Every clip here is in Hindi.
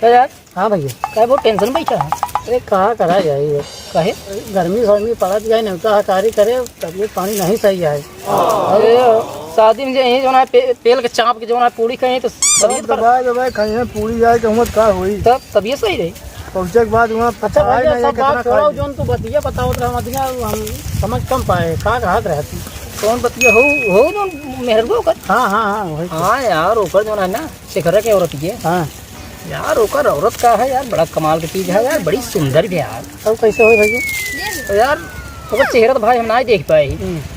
यार। हाँ भैया, क्या बहुत टेंशन बैठा है? अरे कहाँ करा जाए, काहे? गर्मी सर्मी पड़त जाए, नौका हकारी करे, तबीयत पानी नहीं सही है। अरे शादी में यही जो है तेल के चाप के जो है पूरी खाई तो तबीयत दबाई खाई पूरी जाए तो हम का हुई, तब तबीयत सही रही। पहुंचे के बाद वहाँ अच्छा भैया सब बात छोड़ो, जोन तू बतिया बताओ हम समझ कम पाए का कहत रहती। कौन बतिया हो जो मेहरगो कर। हाँ हाँ हाँ वही। हाँ यार ओकर जो है ना शिखर के औरत है। हाँ यार ओकर औरत का है यार, बड़ा कमाल की चीज है यार, बड़ी सुंदर भी यार। सब कैसे हो भैया? तो यार ओकर चेहरा तो भाई हम ना देख पाए,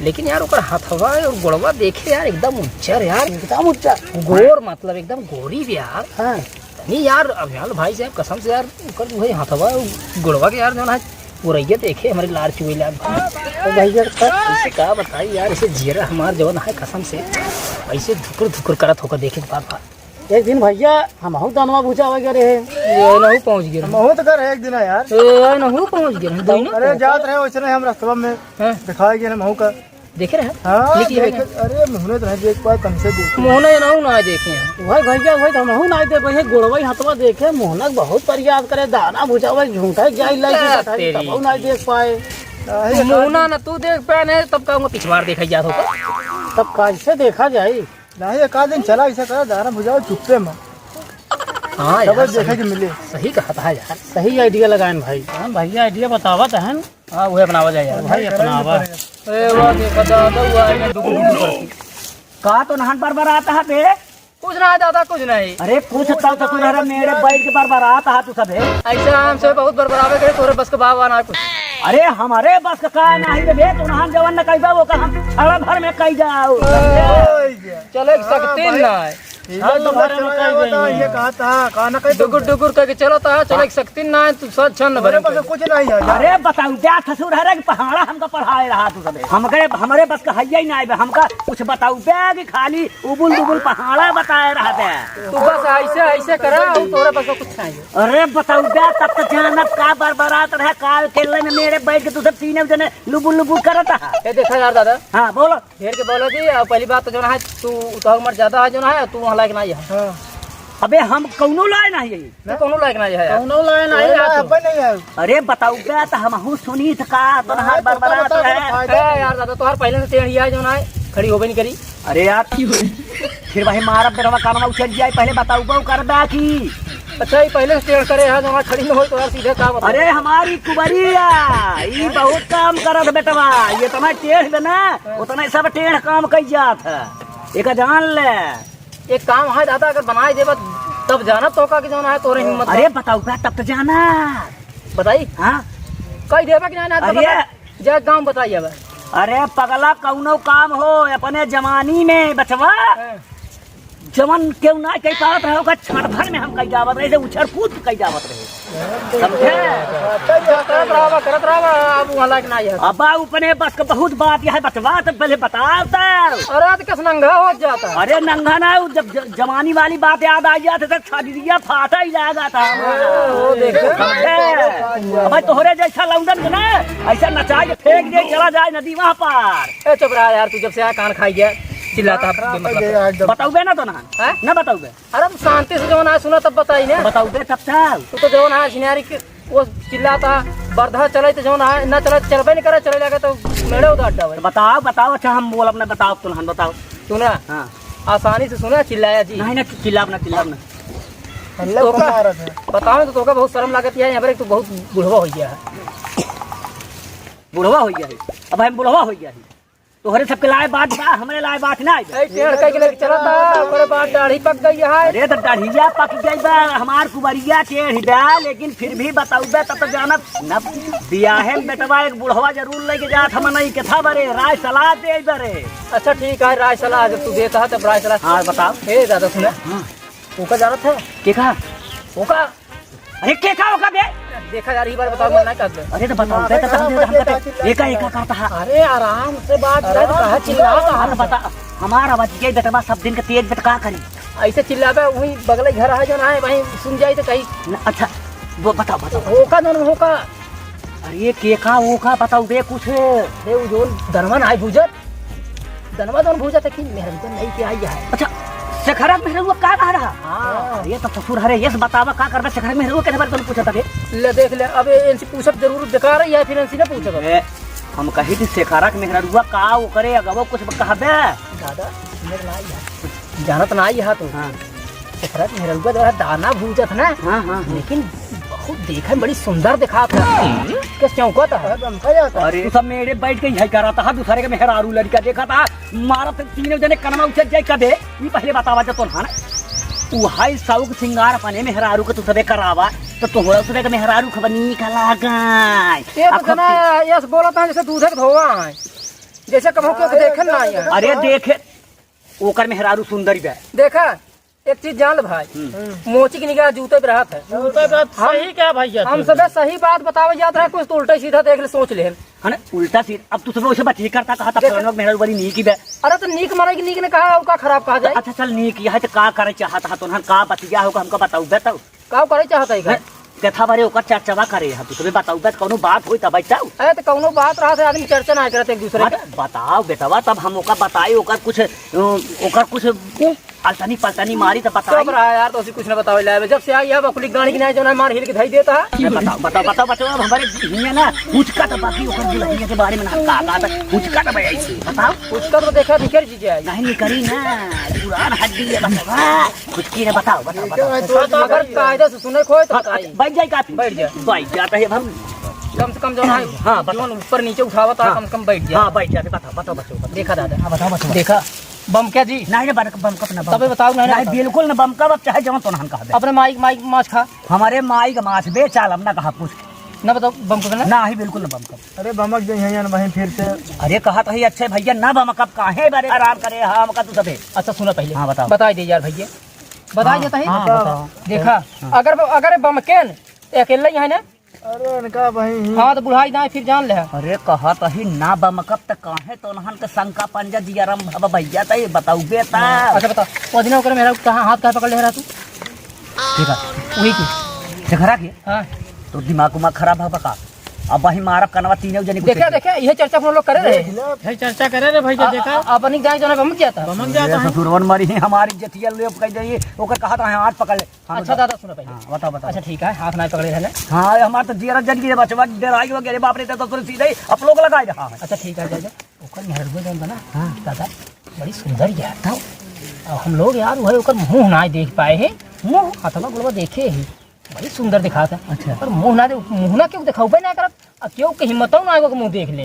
लेकिन यार ओकर हथवा और गोड़वा देखे यार एकदम उच्चर यार, एकदम उच्चा गोर मतलब एकदम गोरी भी यार। हाँ नहीं यार अब यार भाई साहब कसम से यार ओकर वही हथवा और गोड़वा के यार जो है पूरैया देखे हमारे लार चुएला। तो भैया इसे क्या बताई यार, इसे जीरा हमार जो है कसम से ऐसे धुकुर धुकुर करत होकर देखे के बाद एक दिन भैया हम दानवा पूछा वगैरह नहू पहुँच गए। बहुत कर एक दिन यार नहू पहुँच गए। अरे जात रहे वैसे हम रास्ता में दिखाई गए महू का देखे रहे। हाँ अरे मुहने तो नहीं देख पाए, कम से देख मोहना नहू ना देखे हैं वही भैया वही तो महू ना दे भैया गोड़वा हथवा देखे मोहनक बहुत प्रयास करे, दाना भुजावा झूठा जाई नहीं देख पाए। मोहना न तू देख पाए नहीं तब कहूँगा पिछवाड़ देखा जात होगा, तब कैसे देखा जाए? नहीं एक दिन चला ऐसा करा दाना भुजाओ चुप्पे में। हाँ यार देखे कि मिले। सही कहा था यार, सही आइडिया लगाए भाई। हाँ भैया आइडिया बतावा तो है। हाँ वही अपनावा जाए यार भाई अपनावा। का तो नहान बार आता है बे? कुछ ना दादा कुछ नहीं। अरे कुछ तब तक मेरे बैठ के बार आता है तू सब है। ऐसे हमसे बहुत बरबरावे करे तोरे बस के भाव आना कुछ। अरे हमारे बस का नहीं बे, तू नहान जवान न कही वो का हम छड़ा भर में कही जाओ। चले सकते ना ये कहा था खाना कहीं डुगुर डुगुर करके चलो था चले सकती ना तू सब छन भरे कुछ नहीं है। अरे बताऊ क्या खसूर है कि पहाड़ा हमका पढ़ाए रहा तू सब हमारे बस का हैया ही नहीं बे, हमका कुछ बताऊ बे कि खाली उबुल दुबुल पहाड़ा बताए रहा बे। तू बस ऐसे ऐसे करा और तोरे बस कुछ नहीं। अरे बताऊ बे तब तो जानब का बरबरात रहा काल खेलने में मेरे बैठ के तू सब तीनों जने लुबुल लुबुल करता है। ये देखा यार दादा। हाँ बोलो ढेर के बोलो जी। पहली बात तो जो है तू तो उम्र ज्यादा है जो है तू लायक नहीं है। अबे हम कौनो लाए नहीं कौनो लायक नहीं है यार। कौनो लाए नहीं है। अरे बताऊ बे तो हम सुनी का तो नहार बरबरात है यार दादा तोहार पहले से टेढ़िया है जो है खड़ी होबे नहीं करी। अरे यार फिर भाई मारब बेटवा कानमा उछल जाए पहले बताऊ बो करबा की। अच्छा ये पहले से टेढ़ करे है जो खड़ी में हो तो यार सीधे काम। अरे हमारी कुबरिया ये बहुत काम करत बेटवा, ये तुम्हें टेढ़ बे ना उतना सब टेढ़ काम कई जात है, एक जान ले। एक काम है दादा अगर बनाए देबा तब जाना तो का जाना है तोरे हिम्मत। अरे बताऊ बे तब तो जाना बताई। हाँ कई देबा कि ना। अरे जा काम बताइए अब। अरे पगला कौनो काम हो अपने जवानी में बचवा जवन क्यों ना कई पावत रहे होगा छठ भर में हम कई जावत रहे उछड़ कूद कई जावत रहे समझे। करत रहा अब वहाँ लायक नहीं है। अब अपने बस का बहुत बात यह है बचवा तो पहले बताओ तो। अरे तो किस नंगा हो जाता। अरे नंगा ना जब जवानी वाली बात याद आ जाती तो छड़िया फाटा ही जाएगा था। भाई तोहरे जैसा लौंडन के ना ऐसा नचाए फेंक दे चला जाए नदी वहाँ पर। चुप रहा यार तू जब से कान खाई गया चिल्लाता बताऊ बे ना तो ना बताऊ बे। अरे शांति से जो ना सुना तब बताई ना बताऊ बे तब चल तू तो जो ना सिनारी वो चिल्लाता बर्धा चले तो जो ना न चले चलबे नहीं करे चले लगे तो मेरे उधर अड्डा है। बताओ बताओ अच्छा हम बोल अपने बताओ तुम बताओ सुना। हाँ आसानी से सुना चिल्लाया जी नहीं ना चिल्लाब ना बताओ तो तोका बहुत शर्म लागत है यहाँ पर। तू बहुत बुढ़वा हो गया है। बुढ़वा हो गया है अब हम बुढ़वा हो गया है तोहरे सबके लाए बात बा हमारे लाए बात ना टेढ़ के लेके चला था ओकरे बाद दाढ़ी पक गई है। अरे तो दाढ़िया पक गई बा हमार कुबरिया टेढ़ बा लेकिन फिर भी बताऊ बे तब तो जानब न बियाहे में बेटवा एक बुढ़वा जरूर लेके जात हम नहीं के था बरे राय सलाह दे बरे। अच्छा ठीक है राय सलाह जब तू देता है तब राय सलाह। हाँ बताओ। हे दादा सुना ओका जानत है के कहा ओका। अरे के कहा ओका बे देखा यार बार बताओ मैं नहीं कहते। अरे तो बताओ बे तो एका एका करता है। अरे आराम से बात कहा चिल्ला कहा बता हमारा आवाज के बेटवा सब दिन के तेज बेट का करी ऐसे चिल्लावे वही बगल घर है जो ना है वही सुन जाए तो कहीं। अच्छा वो बताओ बताओ होका दोनों होका। अरे के का वो का बताओ बे कुछ दे वो जो दनवन है भूजत दनवा दोनों भूजत है कि मेहरबान नहीं के आई है। अच्छा शेखरा मेहरुआ का कह रहा? हां ये तो ससुर हरे यस बतावा का करबे शेखरा मेहरुआ के बारे में पूछत बे। ले देख ले अब इनसे पूछब जरूर बेकार है या फिर इनसे ना पूछब। हम कही थी शेखरा के मेहरुआ का वो करे अगवा कुछ कहबे दादा मेरे ना यार जानत ना है तो। हां शेखरा के मेहरुआ जरा दाना भूजत ना। हां लेकिन बहुत देखे में बड़ी सुंदर दिखात है। किस चौकत है बमका जाता। अरे तू सब मेरे बैठ के यही करा था दूसरे के मेहरारू लड़का देखा था मारत तीनों जने कनमा उछल जाए कबे ये पहले बतावा जा तो ना उ हाई साउक सिंगार अपने मेहरारू के तू सबे करावा तो तोहरा सबे के मेहरारू खबनी का लागाय ये तो जना यस बोलत है जैसे दूध के धोवा है जैसे कभो के देखन ना है। अरे देखे ओकर मेहरारू सुंदरी बे देखा एक चीज जान भाई मोची की निगाह जूते पे रहत है। जूते पे सही क्या भैया? हम सब सही बात बतावे जात रहे कुछ तो उल्टा सीधा देख ले सोच ले। है ना उल्टा सीध अब तू सब उसे बच्ची करता कहा था फलाना मेहरारू बड़ी नीक ही बे। अरे तो नीक मारे की नीक ने कहा का खराब कहा जाए। अच्छा चल नीक यह तो का करे चाहता तो ना का बतिया होगा हमको बताऊ बताऊ का करे चाहता है कथा बारे ओकर चर्चा करे तू सब बताऊ बत कोनो बात होई तब बताऊ। अरे तो कौनो बात रहा आदमी चर्चा ना करते एक दूसरे के। बताओ बेटवा तब हम ओकर बताई ओकर कुछ अलतनी पलतनी मारी तो बताई। सब रहा यार तो उसी कुछ ना बतावे ले जब से आई है बकुली गाड़ी की नहीं जो ना मार हिल के धई देता है। बताओ बताओ बताओ बताओ अब हमारे हिया ना पूछका तो बाकी ओकर दुल्हनिया के बारे में ना का पूछका तो भाई ऐसे बताओ उसका तो देखा दिखर जी जाए नहीं निकरी ना पुरान हड्डी है बतावा कुछ की ने बताओ बताओ तो अगर कायदे से सुने खोए तो बताइए। बैठ जाए काफी बैठ जाता है अब हम कम से कम जो है हाँ, जोन ऊपर नीचे उठावत है कम से कम बैठ जाए। हाँ बैठ जाते बताओ बताओ बच्चों देखा दादा हाँ बताओ बच्चों देखा बम क्या जी नहीं बम कप ना तबे बताओ नहीं बिल्कुल ना बम कप चाहे जमा तो ना हम कहा अपने माइक माइक माछ खा हमारे माई का माछ बेचाल हम ना कहा पूछ ना बताओ बम को ना ही बिल्कुल ना बम कप। अरे बमक जो है ना वहीं फिर से। अरे कहा तो ही अच्छे भैया ना बम कप काहे बारे आराम करे हम का तू सबे। अच्छा सुनो पहले हाँ बताओ बता दे यार भैया बता देता है बताओ देखा अगर बम केन अकेले ही है ना। अरे उनका वहीं हाँ तो बुढ़ाई दाए फिर जान ले। अरे कहा तो ही ना बम कप तक काहे तो नहन के शंका पंजा दियारम भब भैया त बताऊ बेटा। अच्छा बता वो दिन ओकर मेरा कहां हाथ का पकड़ ले रहा तू ठीक है वही की देखरा के हां तो दिमाग उमा खराब है बका अब वही मारब कनवा तीनों जने देखा देखा ये चर्चा हम लोग करे रहे है चर्चा करे रे भैया देखा अपनी जान जो बम जाता बमक जाता है। ससुरवन मरी हमारी जतिया ले कह दे ओकर कहा था हाथ पकड़ ले। अच्छा दादा सुनो पहले बताओ बताओ। अच्छा ठीक है हाथ ना पकड़े रहले। हाँ हमार तो जीरा जन की बचवा डराई हो गए बाप रे तो सीधे आप लोग लगाए रहा है। अच्छा ठीक है दादा ओकर मेहरबो जन बना हां दादा बड़ी सुंदर यार था हम लोग यार वही ओकर मुंह ना देख पाए हैं मुंह हाथवा गुलवा देखे ही बड़ी सुंदर दिखाता। अच्छा पर मुंह ना क्यों दिखाऊ ना करब क्यों के हिम्मतों ना आगो के मुंह देख ले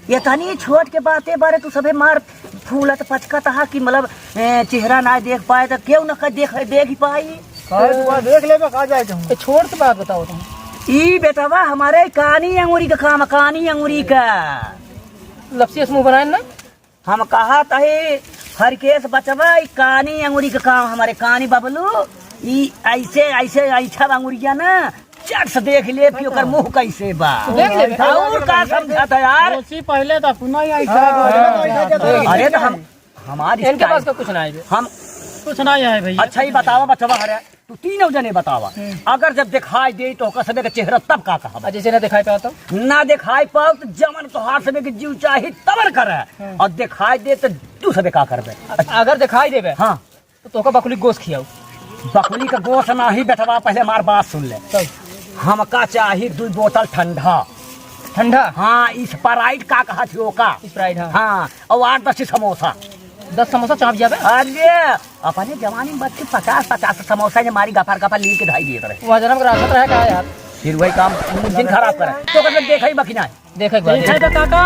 ये तनी छोट के बातें बारे तू सबे मार फूलत पचकत हा कि मतलब चेहरा ना देख पाए तो क्यों ना देख ही पाई देख ले कहा जाए तुम छोड़ के बात बताओ तुम ई बेटवा हमारे कानी अंगूरी का काम कानी अंगूरी का लपसी मुंह बनाए ना हम कहा तहे हर केस बचवा कानी अंगूरी का काम हमारे कानी बबलू ई ऐसे ऐसे ऐसा अंगूरिया ना चट से देख ले फिर ओकर मुंह कैसे बा देख ले और का समझाता यार पहले तो पुनः अरे तो हम हमारी इनके पास का कुछ ना है हम कुछ ना है भैया। अच्छा ही बतावा बचवा हरे तू तीनों जने बतावा अगर जब दिखाई दे तो ओकर सबे के चेहरा तब का कहा जैसे ना दिखाई पाता ना दिखाई पाओ तो जमन तो हाथ सबे के जीव चाहे तबर करे और दिखाई दे तो तू सबे का करबे। अगर दिखाई देबे हाँ तो का बकुली गोश्त खियाऊ बकरी का गोश्त ना ही बेटवा पहले हमार बात सुन ले हमका चाहिए 2 बोतल ठंडा ठंडा। हाँ स्प्राइट का कहा थी ओका स्प्राइट हाँ और 8-10 समोसा 10 समोसा चाप जाबे। अरे अपने जवानी में बच्चे 50 समोसा जे मारी गफार गफार ली के धाई दिए रहे वहाँ जन्म का रास्ता रहे का यार फिर वही काम दिन खराब करे तो कभी देखा ही बाकी ना देखा एक बार ठीक है तो काका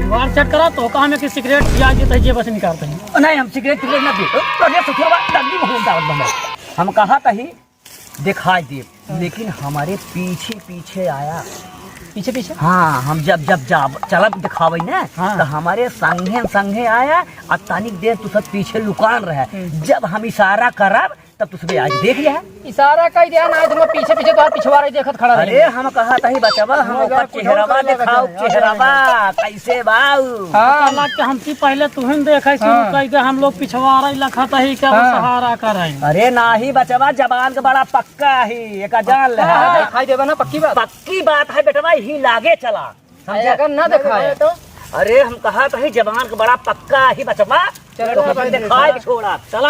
वार चेक करा तो कहा में कि सिगरेट पिया देते हैं जेब से निकालते हैं। नहीं हम सिगरेट ना पी अरे ससुरवा डंडी में दावत बंदा हम कहा था ही दिखाई दे लेकिन हमारे पीछे पीछे आया पीछे पीछे। हाँ हम जब चलब दिखावे ना तो हमारे संगे आया और तनिक देर तू सब पीछे लुकान रहे जब हम इशारा करब तब तू सब आज देख लिया इशारा कई दिया ना तुम पीछे पीछे तो पिछवा रही देखत खड़ा अरे हम कहा था ही बचवा हम ओकर चेहरावा दिखाओ चेहरावा कैसे बाऊ। हाँ हां के हम की पहले तुहन देखै शुरू कई के हम लोग पिछवा रही लखत है क्या सहारा कर रहे हैं। अरे ना ही बचवा जबान का बड़ा पक्का ही एक जान ले दिखाई देबा ना पक्की बात है बेटवा ही लागे चला अगर ना दिखाए तो अरे हम कहा तो ही जबान का बड़ा पक्का ही बचवा दिखाए के छोड़ा चला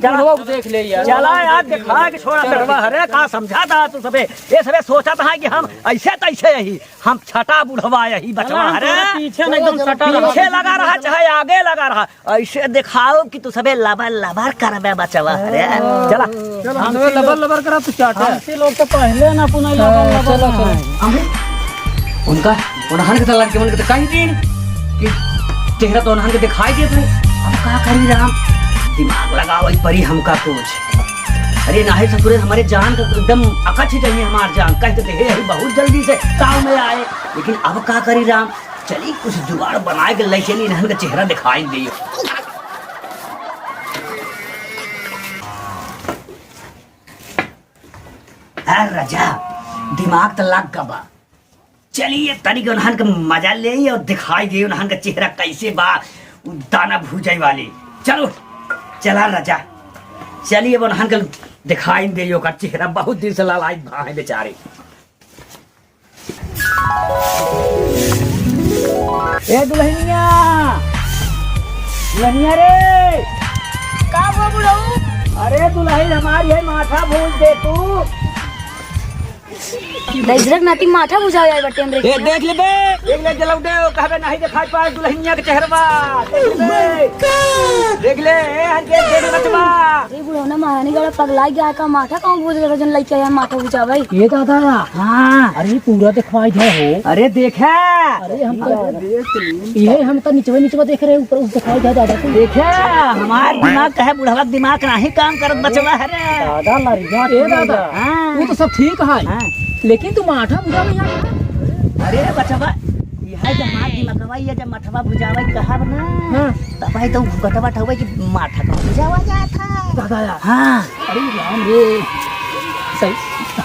बुढ़वा को देख ले यार। चला यार दिखा के छोड़ा चढ़वा हरे का समझा था तू सबे ये सबे सोचा था कि हम ऐसे तैसे यही हम छठा बुढ़वा यही बचवा हरे पीछे ना एकदम सटा पीछे लगा रहा चाहे आगे लगा रहा ऐसे दिखाओ कि तू सबे लबर लबर करबे बचवा हरे चला हमसे लबर लबर करा तू चाटा। हमसे लोग तो पहले ना पुनः लगा उनका उन्हन के तलाक के मन के कहीं दिन कि चेहरा तो उन्हन के दिखाई दे तू अब का करी राम दिमाग लगाओ इस परी हमका कुछ अरे नाहे ससुरे हमारे जान का एकदम अकच ही चाहिए हमार जान कहते थे यही बहुत जल्दी से काम में आए लेकिन अब का करी राम चली कुछ जुगाड़ बनाए के ले चली इन्हन का चेहरा दिखाई दे राजा दिमाग तो लग गबा चलिए तनिक उन्हन का मजा ले और दिखाई दे उन्हन का चेहरा कैसे बा दाना भूजाई वाली चलो चला राजा चलिए उन्हन का दिखाई दे का चेहरा बहुत दिन से लालाई भाई बेचारे ए दुल्हनिया दुल्हनिया रे का हुआ बुढ़ऊ? अरे दुल्हन हमारी है माथा भूज दे तू दजरक नाती माथा बुझा जाए बटे हमरे ए देख ले जलाउ दे कहबे नहीं दिखाई पाए दुल्हनिया के चेहरा देख ले हंके दे बचवा अरे बुढ़ऊ ना महारानी गड़ा पगला गया का माथा कौन बुझ रहा जन लइका या माथा बुझा भाई ये दादा हां अरे पूरा दिखाई दे हो। अरे देखा अरे हम तो ये हम तो नीचवा देख रहे ऊपर उस दिखाई दे दादा को देखा हमार दिमाग कहे बुढ़वा दिमाग नहीं काम करत बचवा है रे दादा मर जा ए दादा हाँ। वो तो सब ठीक है हाँ। लेकिन तू माथा बुझा नहीं आता। अरे बचवा यह जब मार दिमागवा ये जब मठवा भुजावा कहब ना हाँ। तब है तो गटवा ठवे कि माथा का भुजावा जाता दादा यार हां अरे राम रे सही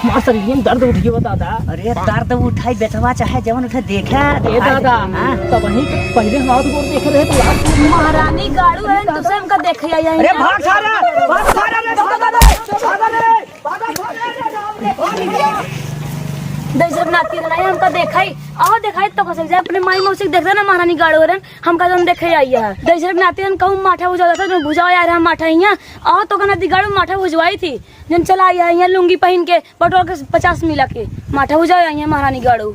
हमारे शरीर में दर्द उठ गया दादा। अरे दर्द उठाई बेचवा चाहे जवन उठे देखा ए दादा तब वहीं पहले हाथ गोड़ देख रहे तो यार महारानी गाड़ू है तो सब हमका देखे आई अरे भाग सारा रे भाग दजरक नाती रही हमका देखाई आओ देखाई तो कसम से अपने माई मौसी देख रहे ना महारानी गाड़ू रन हमका जन देखे आई है दजरक नाती रन कहूं माथा बुझा जाता जो बुझा आ रहा माथा यहाँ आओ तो नाती गाड़ू माथा बुझवाई थी जन चला आई है यहाँ लुंगी पहन के पेट्रोल के 50 मिला के माथा बुझा आई है महारानी गाड़ू।